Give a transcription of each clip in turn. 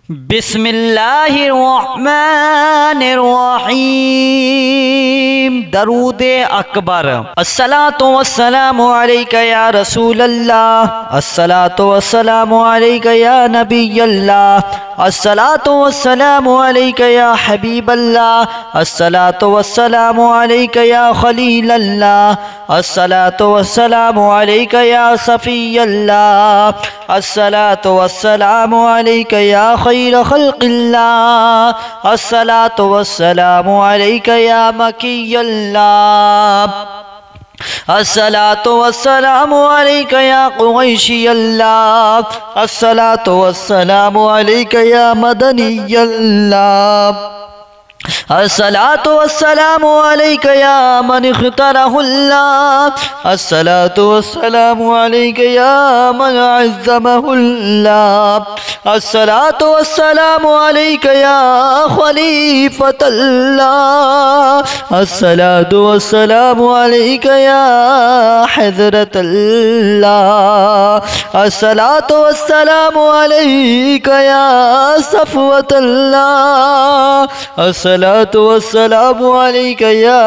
بسم اللہ الرحمن الرحیم درود اکبر۔ الصلاۃ والسلام علیک یا رسول اللہ، الصلاۃ والسلام علیک یا نبی اللہ، الصلاۃ والسلام علیک یا حبیب اللہ، الصلاۃ والسلام علیک یا خلیل اللہ، الصلاۃ والسلام علیک یا صفی اللہ، الصلاۃ والسلام علیک یا خیر خلق اللہ، الصلاۃ والسلام علیک یا مکی اللہ، الصلاۃ والسلام علیک یا قریشی اللہ، الصلاۃ والسلام علیک یا مدنی اللہ، الصلاۃ والسلام علیک یا من اختارہ اللہ، الصلاۃ والسلام علیک یا من عظمہ اللہ، الصلاۃ والسلام علیک یا خلیفۃ اللہ، الصلاۃ والسلام علیک یا حضرت اللہ، الصلاۃ والسلام علیک یا صفوۃ اللہ، الصلاۃ والسلام علیک یا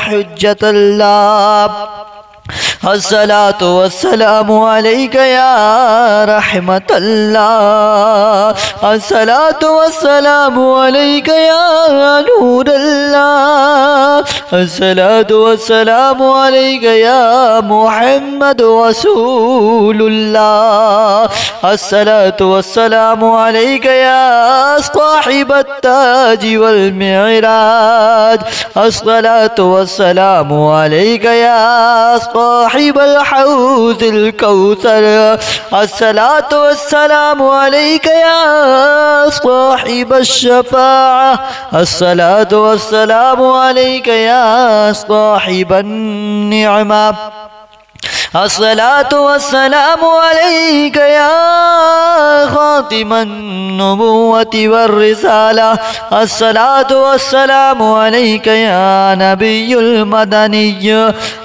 حجت اللہ، الصلاۃ والسلام علیک یا رحمت اللہ، الصلاۃ والسلام علیک یا نور اللہ، الصلاۃ والسلام علیک یا محمد رسول اللہ، الصلاۃ والسلام علیک یا صاحب التاج والمعراج، الصلاۃ والسلام علیک یا صاحب الحوض الكوثر، الصلاۃ والسلام علیک یا صاحب الشفاعة، الصلاۃ والسلام علیک یا صاحب النعمة، الصلاۃ والسلام علیک یا خاتم النبوۃ والرسالہ، الصلاۃ والسلام علیک یا نبی المدنی،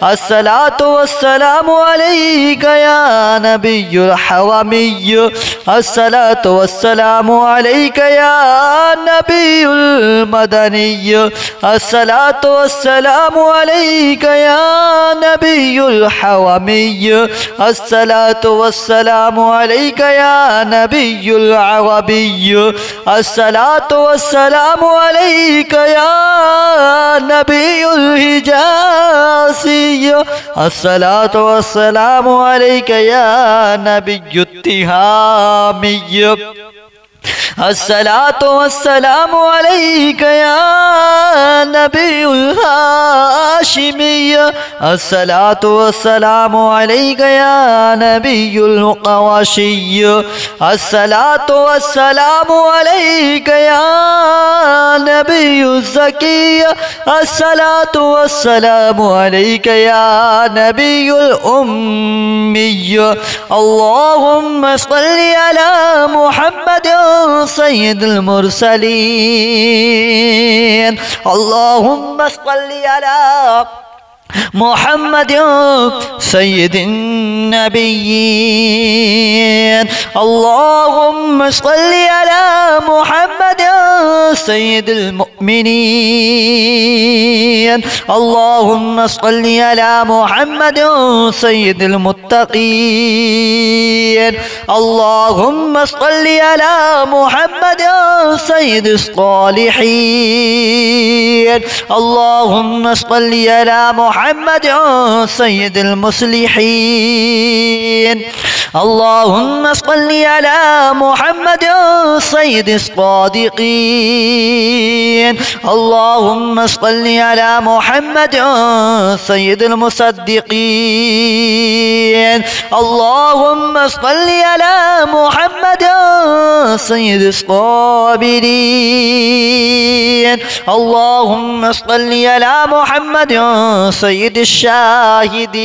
الصلاۃ والسلام علیک یا نبی الحرمی، الصلاۃ والسلام علیک یا نبی المدنی، الصلاۃ والسلام علیک یا نبی الحرمی، الصلاۃ والسلام علیک یا نبی العربی، الصلاۃ والسلام علیک یا نبی الحجازی، الصلاۃ والسلام علیک یا نبی التہامی، الصلاۃ والسلام علیک یا نبی الہاشمی، الصلاۃ والسلام علیک یا نبی القرشی، الصلاۃ والسلام علیک یا نبی الزکی، الصلاۃ والسلام علیک یا نبی الامی، اللہم صلی علی محمد سید المرسلین، اللہم صلی علی محمد سید النبیین، اللہم صلی علی محمد سید المؤمنین، اللہم صلی علی محمد سید المتقین، اللہم صلی علی محمد سید الصالحین، اللہم صلی علی محمد سید المصلحین، اللہم صلی علی محمد سید الصادقین، اللہم صلی علی محمد سید المصدقین، اللہم صلی علی محمد سید الصابرین، اللہم صلی علی محمد سید الشاہدین،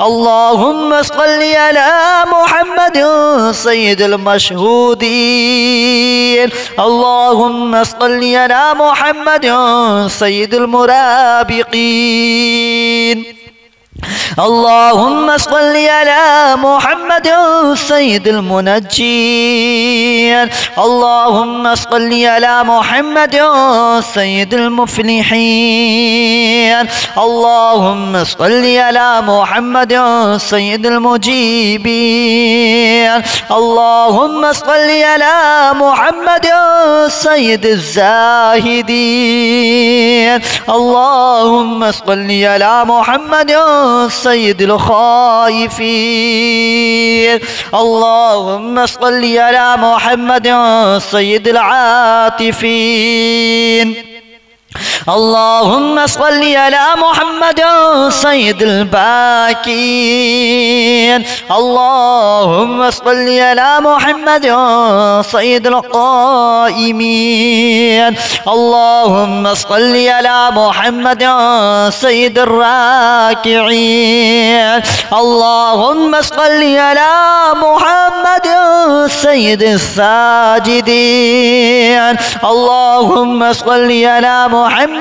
اللہم صلی علی محمد سید المشہودین، اللہم صلی علی محمد سید المرابقین، اللهم صل على محمد سيد المنجين، اللهم صل على محمد سيد المفلحين. اللهم صل على محمد سيد المجيبين. اللهم صل على محمد سيد الزاهدين. اللهم صل على محمد سيد الخائفين. اللهم صل على محمد سيد العاطفين. اللهم صل على محمد سيد الباكين. اللهم صل على محمد سيد القائمين. اللهم صل على محمد سيد الراكعين. اللهم صل على محمد سيد الساجدين. اللهم صل على محمد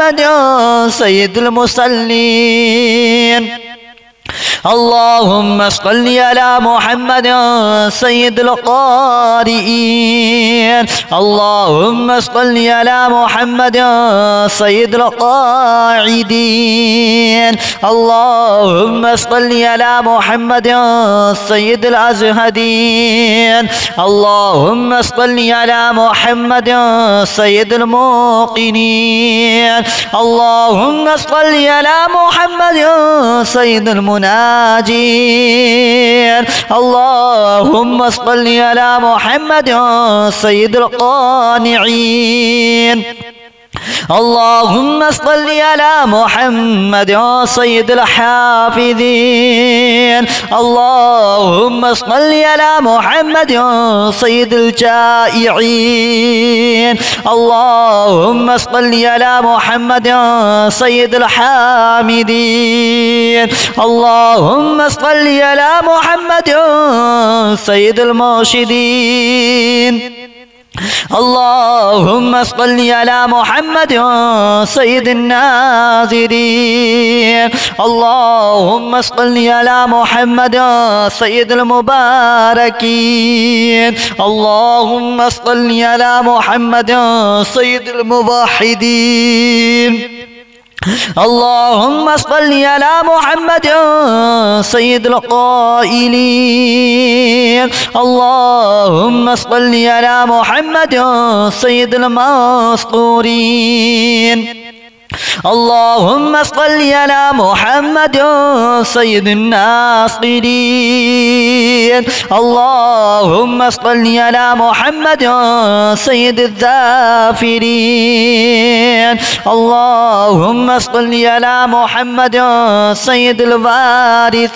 سيد المصلين. اللهم صل على محمد سيد القارئين. اللهم صل على محمد سيد القاعدين. اللهم صل على محمد سيد الأزهدين. اللهم صل على محمد سيد الموقنين. اللهم صل على محمد سيد المناجين. اللهم صل على محمد سيد القانعين. اللهم صل على محمد سيد الحافظين. اللهم صل على محمد سيد الجائعين. اللهم صل على محمد سيد الحامدين. اللهم صل على محمد سيد المرشدين. اللهم صل على محمد سيد الناظرين. اللهم صل على محمد سيد المباركين. اللهم صل على محمد سيد الموحدين. اللهم صل على محمد سيد القائلين. اللهم صل على محمد سيد المسطورين. اللهم صل على محمد سيد الناصرين. اللهم صل على محمد سيد الذافرين. اللهم صل على محمد سيد الوارثين.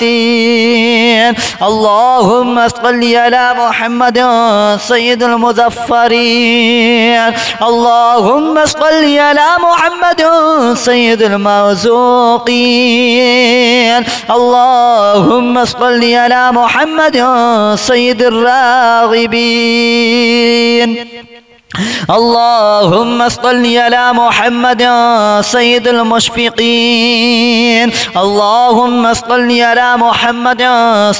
اللهم صل على محمد سيد المظفرين. اللهم صل على محمد سيد المرزوقين. اللهم صل على محمد سيد الراغبين. اللهم صل على محمد سيد المشفقين. اللهم صل على محمد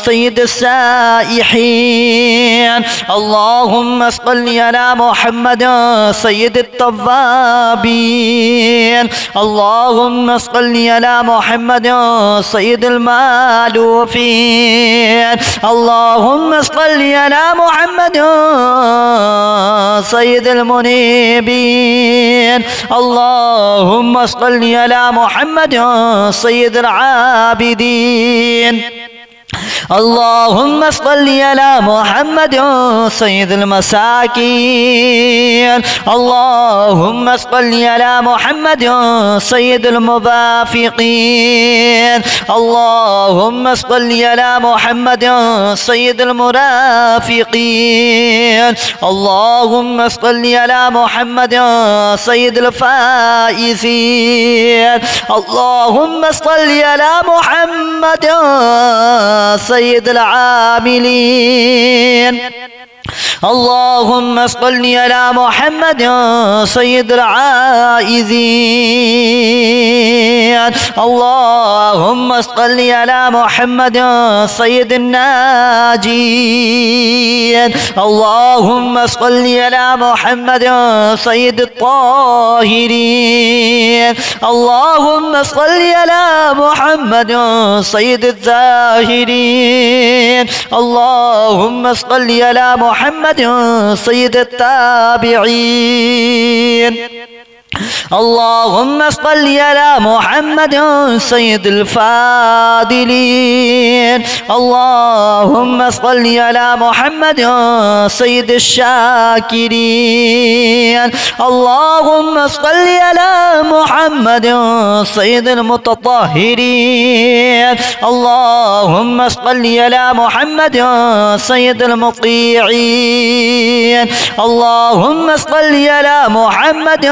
سيد السائحين. اللهم صل على محمد سيد التوابين. اللهم صل على محمد سيد المالوفين. اللهم صل على محمد سيد المنيبين. اللهم صل على محمد سيد العابدين. اللهم صل على محمد سيد المساكين. اللهم صل على محمد سيد الموافقين. اللهم صل على محمد سيد المرافقين. اللهم صل على محمد سيد الفائزين. اللهم صل على محمد سيد العاملين. اللهم صل على محمد سيد العائذين. اللهم صل على محمد سيد الناجين. اللهم صل على محمد سيد الطاهرين. اللهم صل على محمد سيد الزاهرين. اللهم صل على محمد سيد التابعين. اللهم صل على محمد سيد الفاضلين. اللهم صل على محمد سيد الشاكرين. اللهم صل على محمد سيد المتطهرين. اللهم صل على محمد سيد المطيعين. اللهم صل على محمد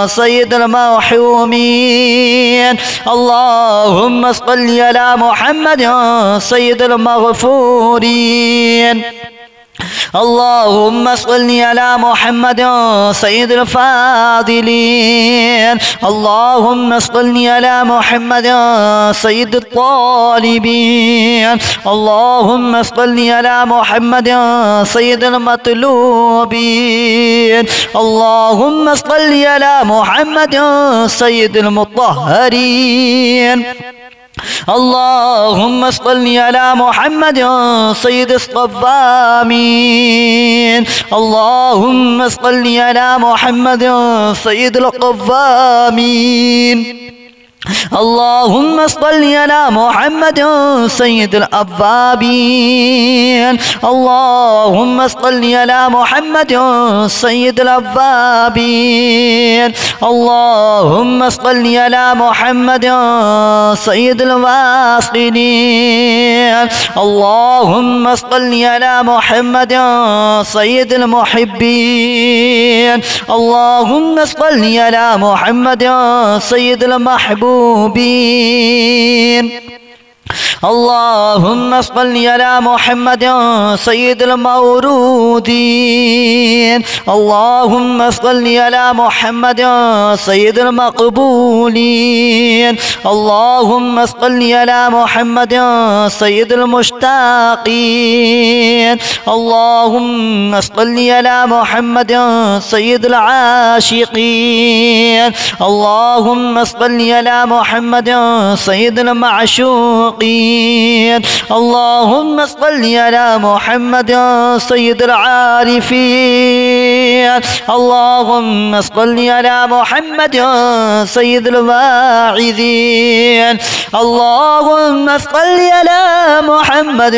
سيد المرحومين. اللهم صل على محمد سيد المغفورين. اللهم صل على محمد سيد الفاضلين. اللهم صل على محمد سيد الطالبين. اللهم صل على محمد سيد المطلوبين. اللهم صل على محمد سيد المطهرين. اللهم صل على محمد سيد الصوامين. اللهم صل على محمد سيد القوامين. اللهم صل على محمد سيد الأوابين. اللهم صل على محمد سيد الأوابين. اللهم صل على محمد سيد الواصلين. اللهم صل على محمد سيد المحبين. اللهم صل على محمد سيد المحبوبين. اللهم صل على محمد سيد المورودين. اللهم صل على محمد سيد المقبولين. اللهم صل على محمد سيد المشتاقين. اللهم صل على محمد سيد العاشقين. اللهم صل على محمد سيد المعشوقين. اللهم صل على محمد سيد العارفين. اللهم صل على محمد سيد الواعظين. اللهم صل على محمد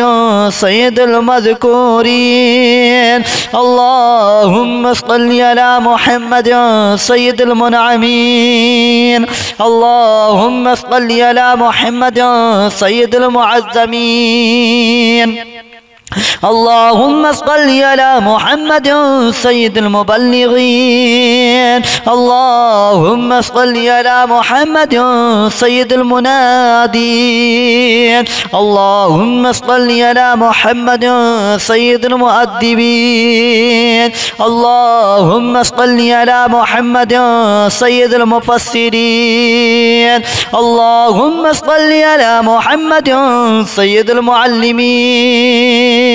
سيد المذكورين. اللهم صل على محمد سيد المنعمين. اللهم صل على محمد سيد المعظمين. اللهم صل على محمد سيد المبلغين. اللهم صل على محمد سيد المنادين. اللهم صل على محمد سيد المؤدبين. اللهم صل على محمد سيد المفسرين. اللهم صل على محمد سيد المعلمين.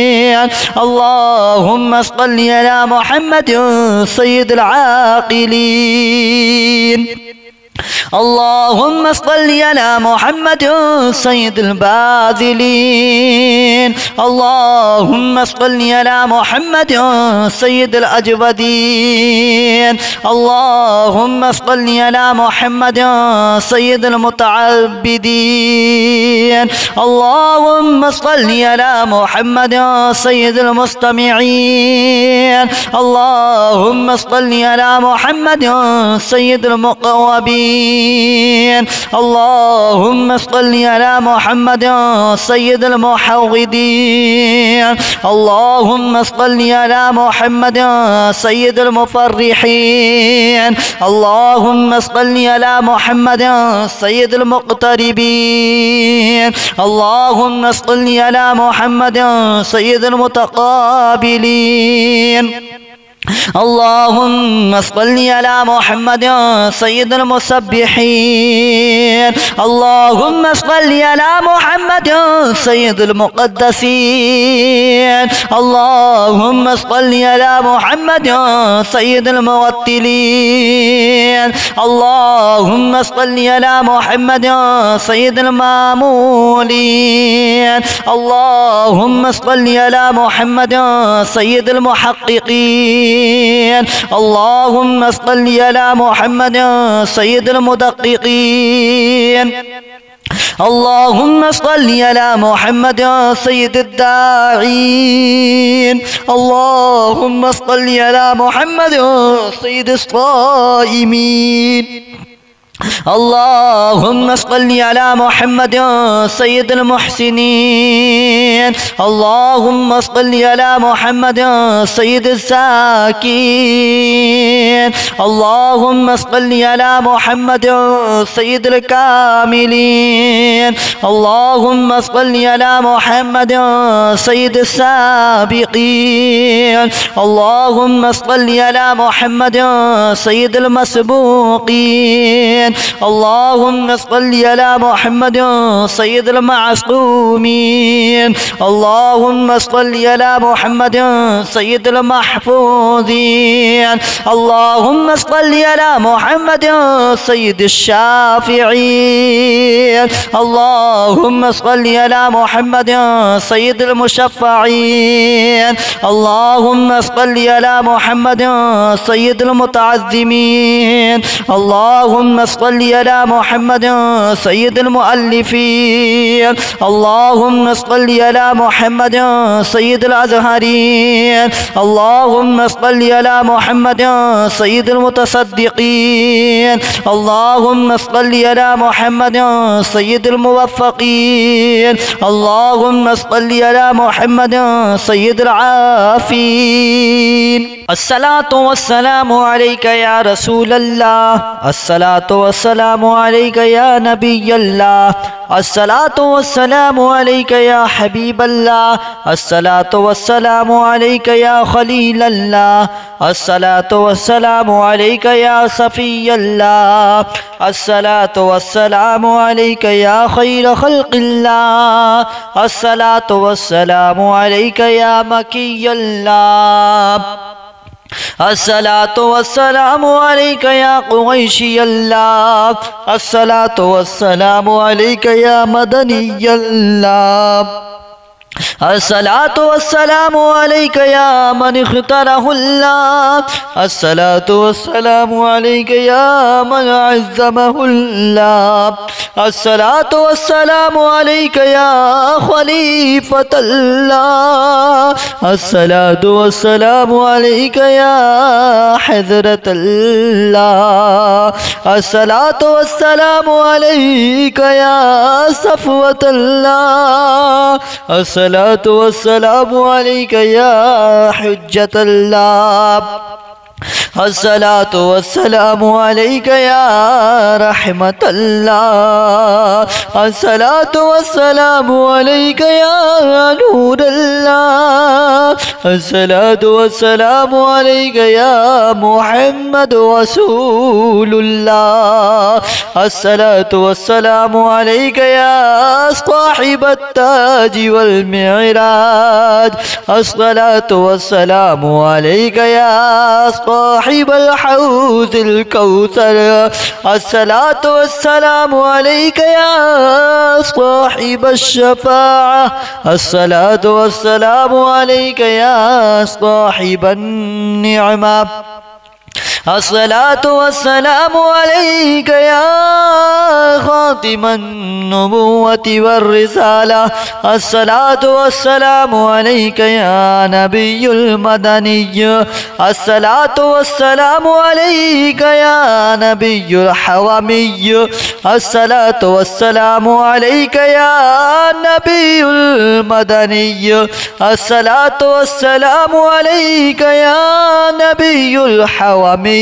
اللهم صل على محمد سيد العاقلين. اللهم صل على محمد سيد الباذلين. اللهم صل على محمد سيد الأجودين. اللهم صل على محمد سيد المتعبدين. اللهم صل على محمد سيد المستمعين. اللهم صل على محمد سيد المقوبين. المحوقين اللهم صل على محمد سيد المحوقين اللهم صل على محمد سيد المفرحين اللهم صل على محمد سيد المقتربين اللهم صل على محمد سيد المتقابلين اللهم صل على محمد سيد المسبحين اللهم صل على محمد سيد المقدسين اللهم صل على محمد سيد المرتلين اللهم صل على محمد سيد المامولين اللهم صل على محمد سيد المحققين اللهم صل على محمد سيد المدققين اللهم صل على محمد سيد الداعين اللهم صل على محمد سيد الصائمين اللهم صل على محمد سيد المحسنين اللهم صل على محمد سيد الزاكين اللهم صل على محمد سيد الكاملين اللهم صل على محمد سيد السابقين اللهم صل على محمد سيد المسبوقين اللهم صل على محمد سيد المعصومين اللهم صل على محمد سيد المحفوظين اللهم صل على محمد سيد الشافعين اللهم صل على محمد سيد المشفعين اللهم صل على محمد سيد المتعظمين اللهم صل على محمد سيد المؤلفين اللهم صل على محمد سيد الأزهرين اللهم صل على محمد سيد المتصدقين اللهم صل على محمد سيد الموفقين اللهم صل على محمد سيد العافين الصلاة والسلام عليك يا رسول الله الصلاة والسلام عليك يا نبي الله الصلاة والسلام عليك يا حبيب الله الصلاة والسلام عليك يا خليل الله الصلاة والسلام عليك يا صفي الله الصلاة والسلام عليك يا خير خلق الله الصلاة والسلام عليك يا مكي الله الصلاة والسلام عليك يا قريشي الله الصلاة والسلام عليك يا مدني الله الصلاة والسلام عليك يا من اختاره الله الصلاة والسلام عليك يا من عزمه الله الصلاة والسلام عليك يا خليفة الله الصلاة والسلام عليك يا حضرة الله الصلاة والسلام عليك يا صفوة الله الصلاة والسلام عليك يا حجة الله الصلاة والسلام عليك يا رحمة الله الصلاة والسلام عليك يا نور الله الصلاة والسلام عليك يا محمد رسول الله الصلاة والسلام عليك يا صاحب التاج والمعراج الصلاة والسلام عليك يا صاحب الحوض الكوثر الصلاة والسلام عليك يا صاحب الشفاعة الصلاة والسلام عليك يا صاحب النعمة الصلاة والسلام عليك يا خاتم النبوة والرسالة الصلاة والسلام عليك يا نبي المدني الصلاة والسلام عليك يا نبي الحومي الصلاة والسلام عليك يا نبي المدني الصلاة والسلام عليك يا نبي الحومي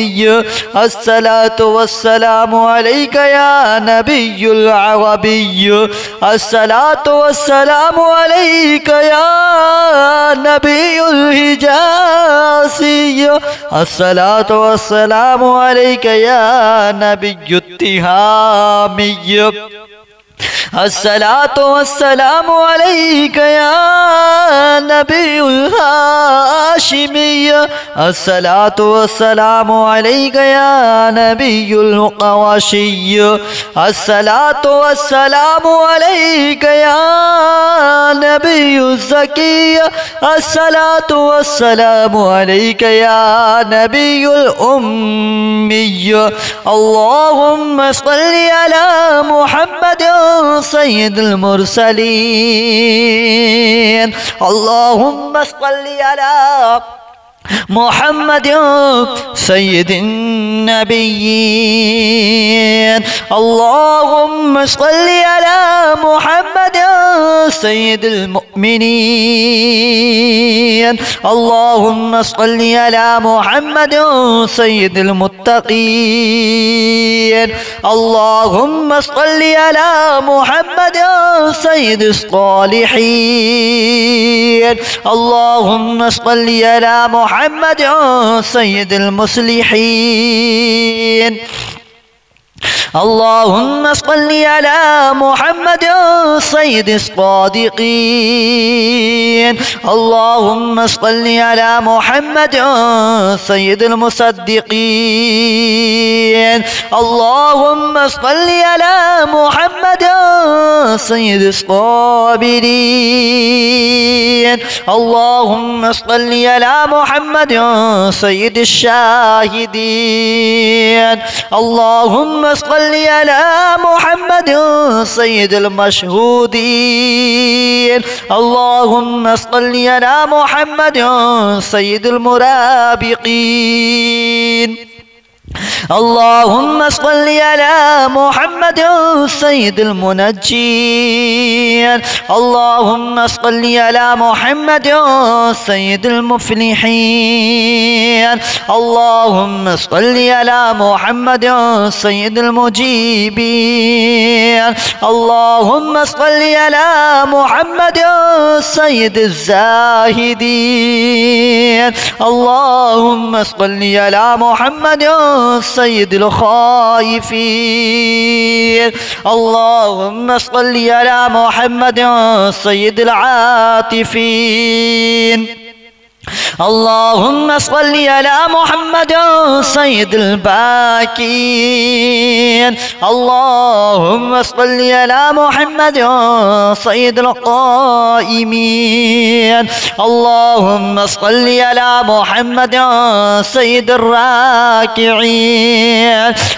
الصلاة والسلام عليك يا نبي العربي الصلاة والسلام عليك يا نبي الحجازي الصلاة والسلام عليك يا نبي التهامي الصلاة والسلام عليك يا نبي الهاشمي الصلاة والسلام عليك يا نبي القواشي الصلاة والسلام عليك يا نبي الزكي الصلاة والسلام عليك يا نبي الأمي اللهم صل على محمد سيد المرسلين اللهم صل على محمد سيد النبيين اللهم صل على محمد سيد المؤمنين اللهم صل على محمد سيد المتقين اللهم صل على محمد سيد الصالحين اللهم صل على محمد سيد المصلحين اللهم صل على محمد سيد الصادقين اللهم صل على محمد سيد المصدقين اللهم صل على محمد سيد الصابرين اللهم صل على محمد سيد الشاهدين اللهم صل على محمد سيد المشهودين اللهم صل على محمد سيد المرابقين اللهم صل على محمد سيد المنجين اللهم صل على محمد سيد المفلحين اللهم صل على محمد سيد المجيبين اللهم صل على محمد سيد الزاهدين اللهم صل على محمد سيد الخائفين اللهم صل على محمد سيد العاطفين اللهم صل على محمد سيد الباكين اللهم صل على محمد سيد القائمين اللهم صل على محمد سيد الراكعين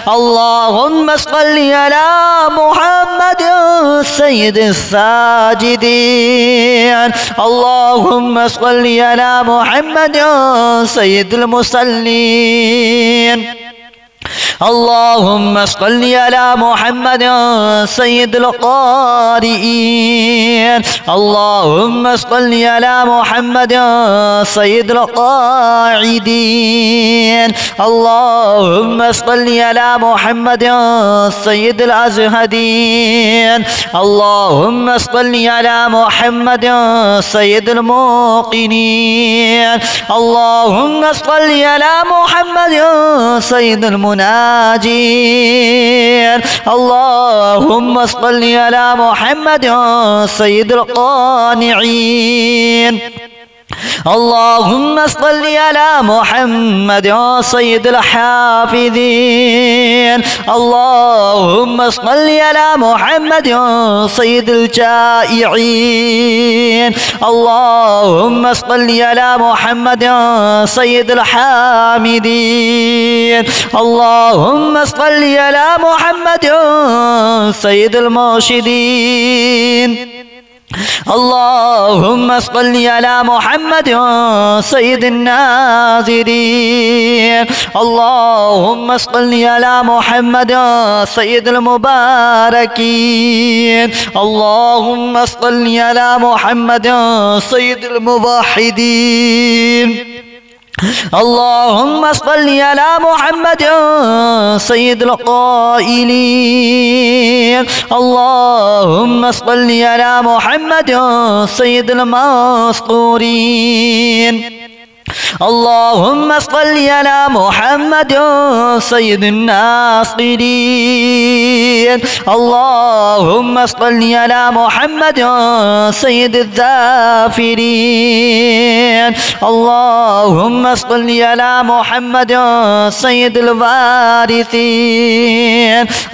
اللهم صل على محمد سيد الساجدين اللهم صل على محمد سيد المصلين اللهم صل على محمد سيد القارئين اللهم صل على محمد سيد القاعدين اللهم صل على محمد سيد الأزهدين اللهم صل على محمد سيد الموقنين اللهم صل على محمد سيد المناجين اللهم صل على محمد سيد القانعين اللهم صل على محمد سيد الحافظين. اللهم صل على محمد سيد الجائعين. اللهم صل على محمد سيد الحامدين. اللهم صل على محمد سيد المرشدين. اللهم صل على محمد سيد الناظرين. اللهم صل على محمد سيد المباركين. اللهم صل على محمد سيد الموحدين. اللهم صل على محمد سيد القائلين. اللهم صل على محمد سيد المسطورين. اللهم صل على محمد سيد الناصرين. اللهم صل على محمد سيد الذافرين. اللهم صل على محمد سيد الوارثين.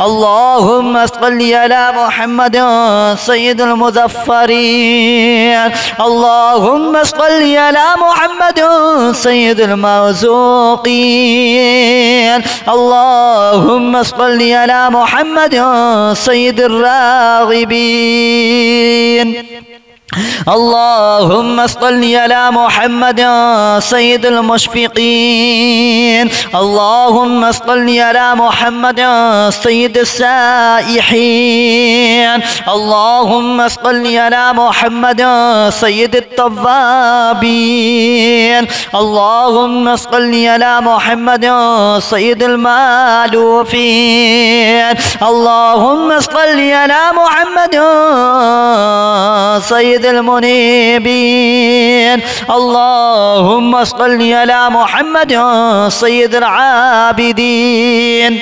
اللهم صل على محمد سيد المظفرين. اللهم صل على محمد سيد المرزوقين. اللهم صل على محمد سيد الراغبين. اللهم صل على محمد سيد المشفقين. اللهم صل على محمد سيد السائحين. اللهم صل على محمد سيد التوابين. اللهم صل على محمد سيد المالوفين. اللهم صل على محمد سيد المنيبين. اللهم صل على محمد سيد العابدين.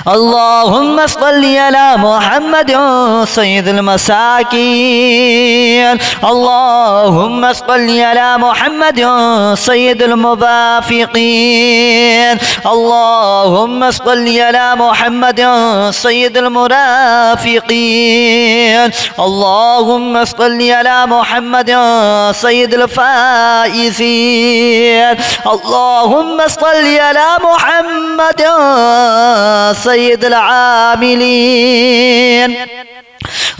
اللهم صل على محمد سيد المساكين. اللهم صل على محمد سيد الموافقين. اللهم صل على محمد سيد المرافقين. اللهم صل على محمد سيد الفائزين. اللهم صل على محمد سيد العاملين.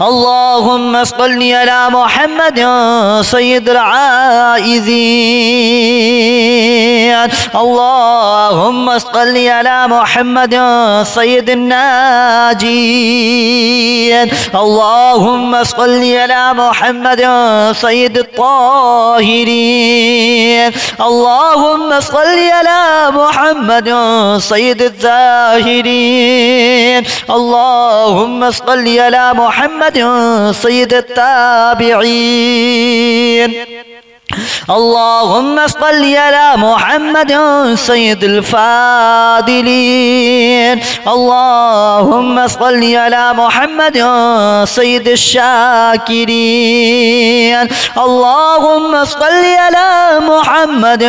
اللهم صل على محمد سيد العائزين. اللهم صل على محمد سيد الناجين. اللهم صل على محمد سيد الطاهرين. اللهم صل على محمد سيد الزاهرين. اللهم صل على محمد سيد التابعين. اللهم صل على محمد سيد الفاضلين. اللهم صل على محمد سيد الشاكرين. اللهم صل على محمد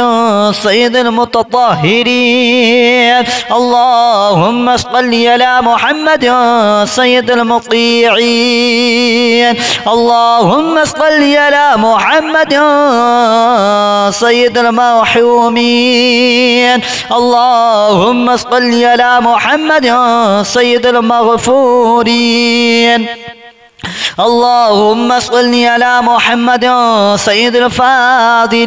سيد المتطهرين. اللهم صل على محمد سيد المطيعين. اللهم صل على محمد سيد المرحومين. اللهم صل على محمد سيد المغفورين. اللهم صل على محمد سيد الفاضلين.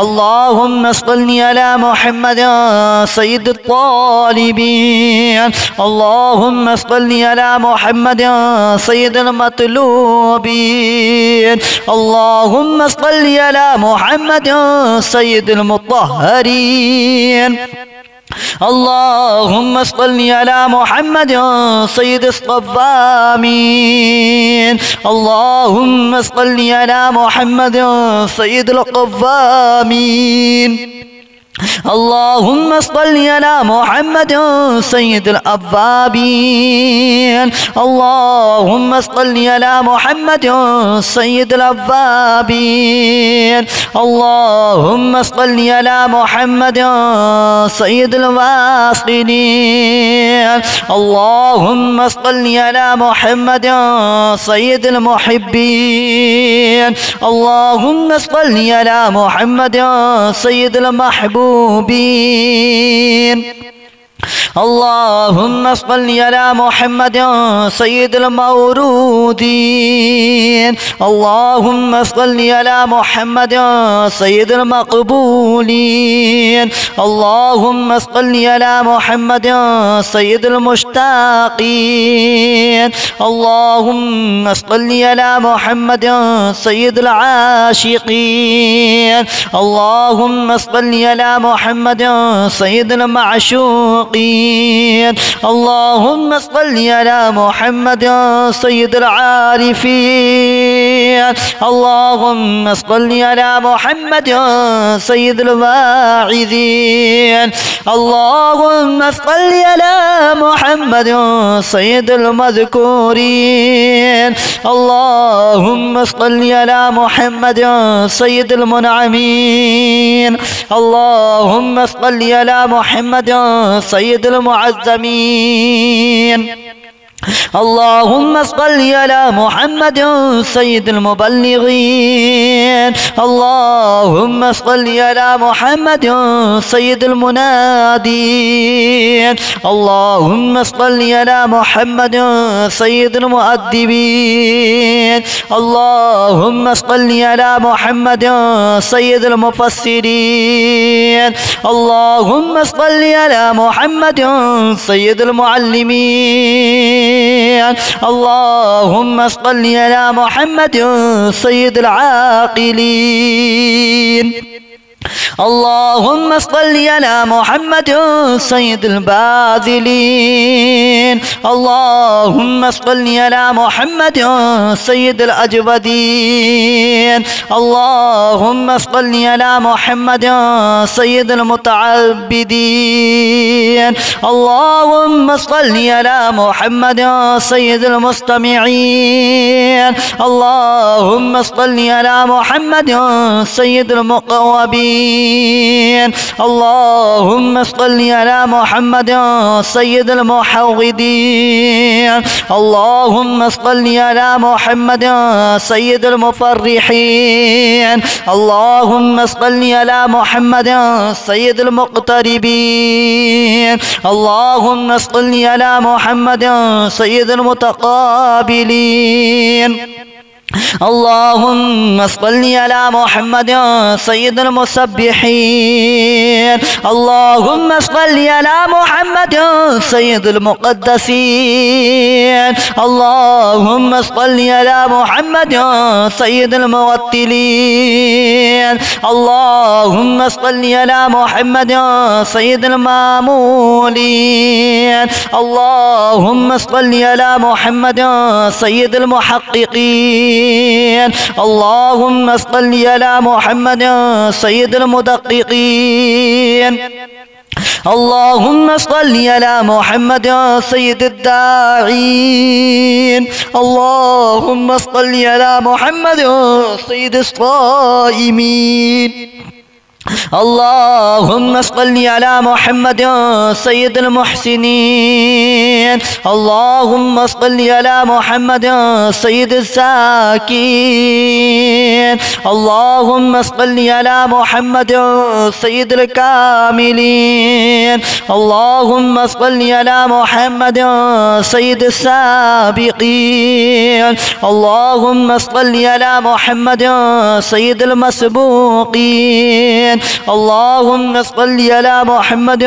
اللهم صل على محمد سيد الطالبين. اللهم صل على محمد سيد المطلوبين. اللهم صل على محمد سيد المطهرين. اللهم صل على محمد سيد الصوامين. اللهم صل على محمد سيد القوامين. اللهم صل على محمد سيد الأوابين. اللهم صل على محمد سيد الأوابين. اللهم صل على محمد سيد الواصلين. اللهم صل على محمد سيد المحبين. اللهم صل على محمد سيد المحبوبين. اللهم صل على محمد سيد المورودين. اللهم صل على محمد سيد المقبولين. اللهم صل على محمد سيد المشتاقين. اللهم صل على محمد سيد العاشقين. اللهم صل على محمد سيد المعشوقين. اللهم صل على محمد سيد العارفين. اللهم صل على محمد سيد الواعظين. اللهم صل على محمد سيد المذكورين. اللهم صل على محمد سيد المنعمين. اللهم صل على محمد سيد المعظمين. اللهم صل على محمد سيد المبلغين. اللهم صل على محمد سيد المنادين. اللهم صل على محمد سيد المؤدبين. اللهم صل على محمد سيد المفسرين. اللهم صل على محمد سيد المعلمين. اللهم صل على محمد سيد العاقلين. اللهم صل على محمد سيد الباذلين. اللهم صل على محمد سيد الأجودين. اللهم صل على محمد سيد المتعبدين. اللهم صل على محمد سيد المستمعين. اللهم صل على محمد سيد المقوبين. اللهم صل على محمد سيد المحوذين. اللهم صل على محمد سيد المفرحين. اللهم صل على محمد سيد المقتربين. اللهم صل على محمد سيد المتقابلين. اللهم صل على محمد سيد المسبحين. اللهم صل على محمد سيد المقدسين. اللهم صل على محمد سيد المرتلين. اللهم صل على محمد سيد المامولين. اللهم صل على محمد سيد المحققين. اللهم صل على محمد سيد المدققين. اللهم صل على محمد سيد الداعين. اللهم صل على محمد سيد الصائمين. اللهم صل على محمد سيد المحسنين. اللهم صل على محمد سيد الزاكين. اللهم صل على محمد سيد الكاملين. اللهم صل على محمد سيد السابقين. اللهم صل على محمد سيد المسبوقين. اللهم صل على محمد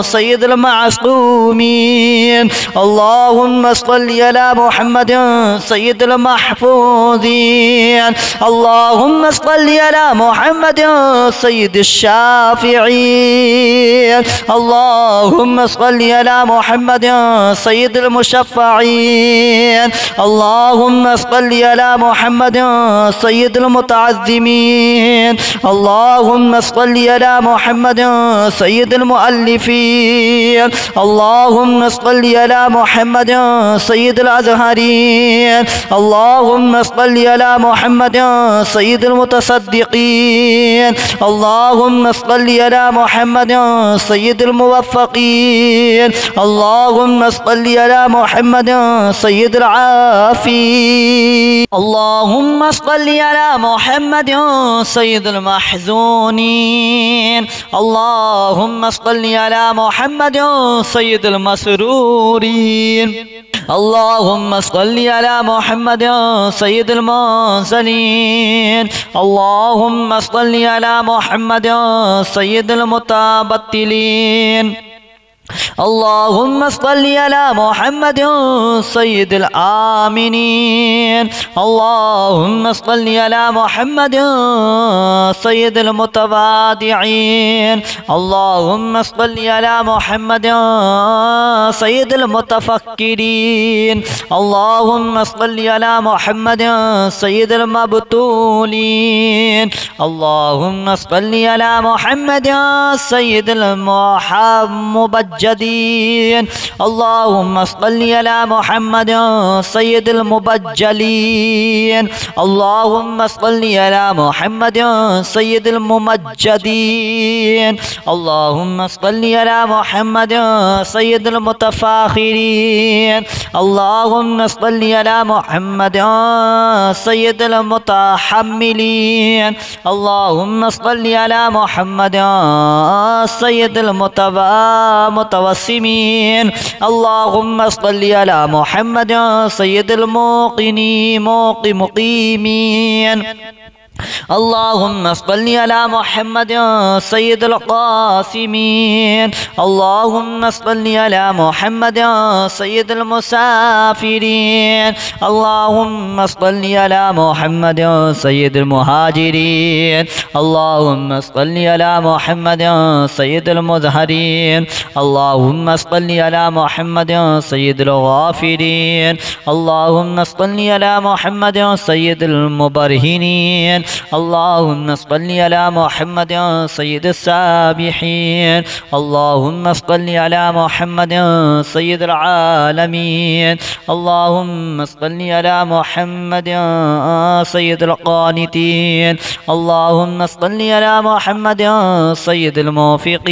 سيد المعصومين. اللهم صل على محمد سيد المحفوظين. اللهم صل على محمد سيد الشافعين. اللهم صل على محمد سيد المشفعين. اللهم صل على محمد سيد المتعظمين. اللهم صل على محمد سيد المؤلفين. اللهم صل على محمد سيد الأزهرين. اللهم صل على محمد سيد المتصدقين. اللهم صل على محمد سيد الموفقين. اللهم صل على محمد سيد العافين. اللهم صل على محمد سيد المحزونين. اللهم صل على محمد سيد المسرورين. اللهم صل على محمد سيد المرسلين. اللهم صل على محمد سيد المتبتلين. اللهم صل على محمد سيد الآمنين. اللهم صل على محمد سيد المتواضعين. اللهم صل على محمد سيد المتفكرين. اللهم صل على محمد سيد المبتولين. اللهم صل على محمد سيد المبجلين. اللهم صل على محمد سيد المبجلين. اللهم صل على محمد سيد الممجدين. اللهم صل على محمد سيد المتفاخرين. اللهم صل على محمد سيد المتحملين. اللهم صل على محمد سيد المتوسمين. اللهم صل على محمد سيد المقيمين. اللهم صل على محمد سيد القاسمين. اللهم صل على محمد سيد المسافرين. اللهم صل على محمد سيد المهاجرين. اللهم صل على محمد سيد المظهرين. اللهم صل على محمد سيد الغافرين. اللهم صل على محمد سيد المبرهنين. اللهم صل على محمد سيد السابحين. اللهم صل على محمد سيد العالمين. اللهم صل على محمد سيد القانتين. اللهم صل على محمد سيد الموفقين.